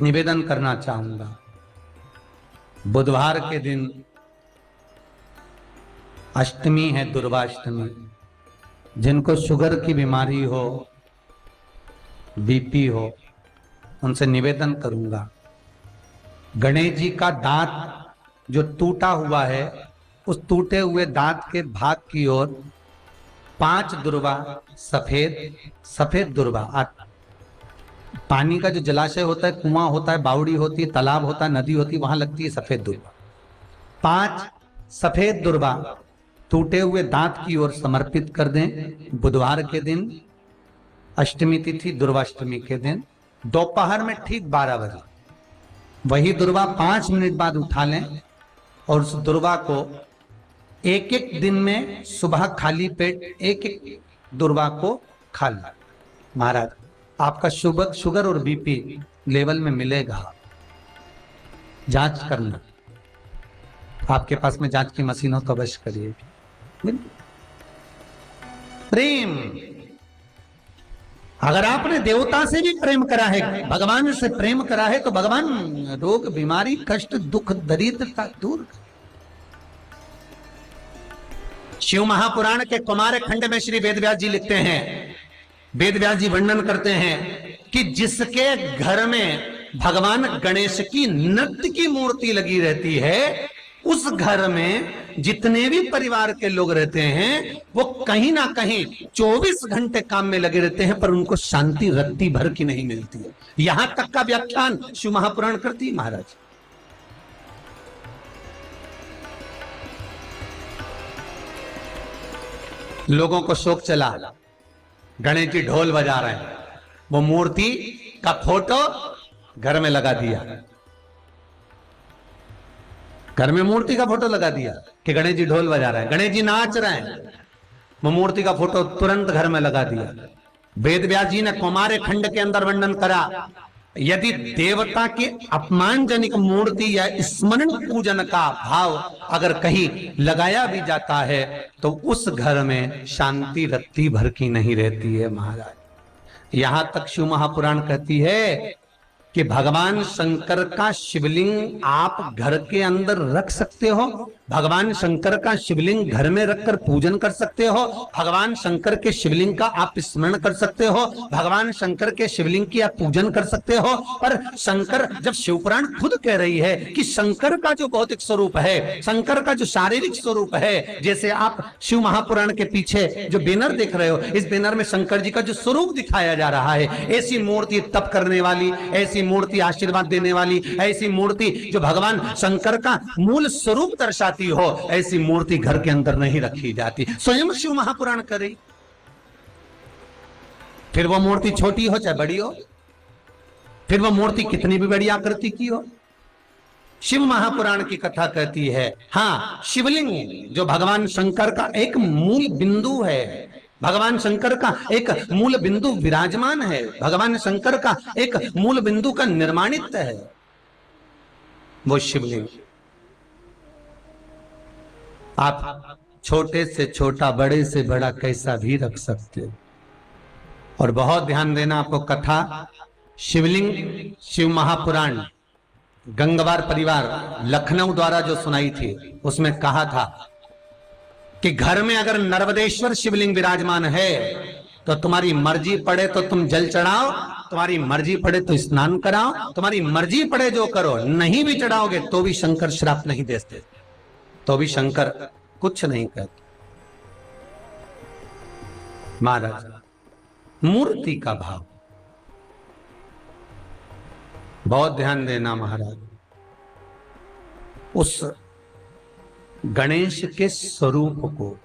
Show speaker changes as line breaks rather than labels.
एक निवेदन करना चाहूंगा। बुधवार के दिन अष्टमी है, दुर्वाष्टमी। जिनको शुगर की बीमारी हो, बीपी हो, उनसे निवेदन करूंगा, गणेश जी का दांत जो टूटा हुआ है, उस टूटे हुए दांत के भाग की ओर 5 दुर्वा, सफेद दुर्वा, पानी का जो जलाशय होता है, कुआं होता है, बावड़ी होती है, तालाब होता है, नदी होती है, वहां लगती है सफेद दुर्वा। 5 सफेद दुर्वा टूटे हुए दांत की ओर समर्पित कर दें। बुधवार के दिन, अष्टमी तिथि, दुर्वाष्टमी के दिन दोपहर में ठीक 12 बजे वही दुर्वा 5 मिनट बाद उठा लें और उस दुर्वा को एक एक दिन में सुबह खाली पेट एक एक दुर्वा को खा लें। महाराज, आपका शुगर और बीपी लेवल में मिलेगा। जांच करना, आपके पास में जांच की मशीन हो तो अवश्य करिए। प्रेम, अगर आपने देवता से भी प्रेम करा है, भगवान से प्रेम करा है, तो भगवान रोग, बीमारी, कष्ट, दुख, दरिद्रता दूर। शिव महापुराण के कुमार खंड में श्री वेदव्यास जी लिखते हैं, वेदव्यास जी वर्णन करते हैं कि जिसके घर में भगवान गणेश की नृत्य की मूर्ति लगी रहती है, उस घर में जितने भी परिवार के लोग रहते हैं, वो कहीं ना कहीं 24 घंटे काम में लगे रहते हैं, पर उनको शांति रत्ती भर की नहीं मिलती है। यहां तक का व्याख्यान शिव महापुराण करती है। महाराज, लोगों को शोक चला, गणेश जी ढोल बजा रहे हैं, वो मूर्ति का फोटो घर में लगा दिया, घर में मूर्ति का फोटो लगा दिया कि गणेश जी ढोल बजा रहे हैं, गणेश जी नाच रहे हैं, वो मूर्ति का फोटो तुरंत घर में लगा दिया। वेदव्यास जी ने कुमार खंड के अंदर वर्णन करा, यदि देवता की अपमानजनक मूर्ति या स्मरण पूजन का भाव अगर कहीं लगाया भी जाता है, तो उस घर में शांति रत्ती भर की नहीं रहती है। महाराज, यहां तक शिव महापुराण कहती है कि भगवान शंकर का शिवलिंग आप घर के अंदर रख सकते हो, भगवान शंकर का शिवलिंग घर में रखकर पूजन कर सकते हो, भगवान शंकर के शिवलिंग का आप स्मरण कर सकते हो, भगवान शंकर के शिवलिंग की आप पूजन कर सकते हो। पर शंकर, जब शिवपुराण खुद कह रही है कि शंकर का जो भौतिक स्वरूप है, शंकर का जो शारीरिक स्वरूप है, जैसे आप शिव महापुराण के पीछे जो बैनर देख रहे हो, इस बैनर में शंकर जी का जो स्वरूप दिखाया जा रहा है, ऐसी मूर्ति तप करने वाली, ऐसी मूर्ति आशीर्वाद देने वाली, ऐसी मूर्ति जो भगवान शंकर का मूल स्वरूप दर्शाती हो, ऐसी मूर्ति घर के अंदर नहीं रखी जाती। स्वयं शिव महापुराण कर रही। फिर वो मूर्ति छोटी हो चाहे बड़ी हो, फिर वो मूर्ति कितनी भी बड़ी आकृति की हो, शिव महापुराण की कथा कहती है, हाँ, शिवलिंग जो भगवान शंकर का एक मूल बिंदु है, भगवान शंकर का एक मूल बिंदु विराजमान है, भगवान शंकर का एक मूल बिंदु का निर्माणित है, वो शिवलिंग। आप छोटे से छोटा, बड़े से बड़ा कैसा भी रख सकते हो। और बहुत ध्यान देना, आपको कथा शिवलिंग शिव महापुराण गंगवार परिवार लखनऊ द्वारा जो सुनाई थी, उसमें कहा था कि घर में अगर नर्मदेश्वर शिवलिंग विराजमान है तो तुम्हारी मर्जी पड़े तो तुम जल चढ़ाओ, तुम्हारी मर्जी पड़े तो स्नान कराओ, तुम्हारी मर्जी पड़े जो करो, नहीं भी चढ़ाओगे तो भी शंकर श्राप नहीं देते, तो भी शंकर कुछ नहीं कहते। महाराज, मूर्ति का भाव बहुत ध्यान देना। महाराज, उस गणेश के स्वरूप को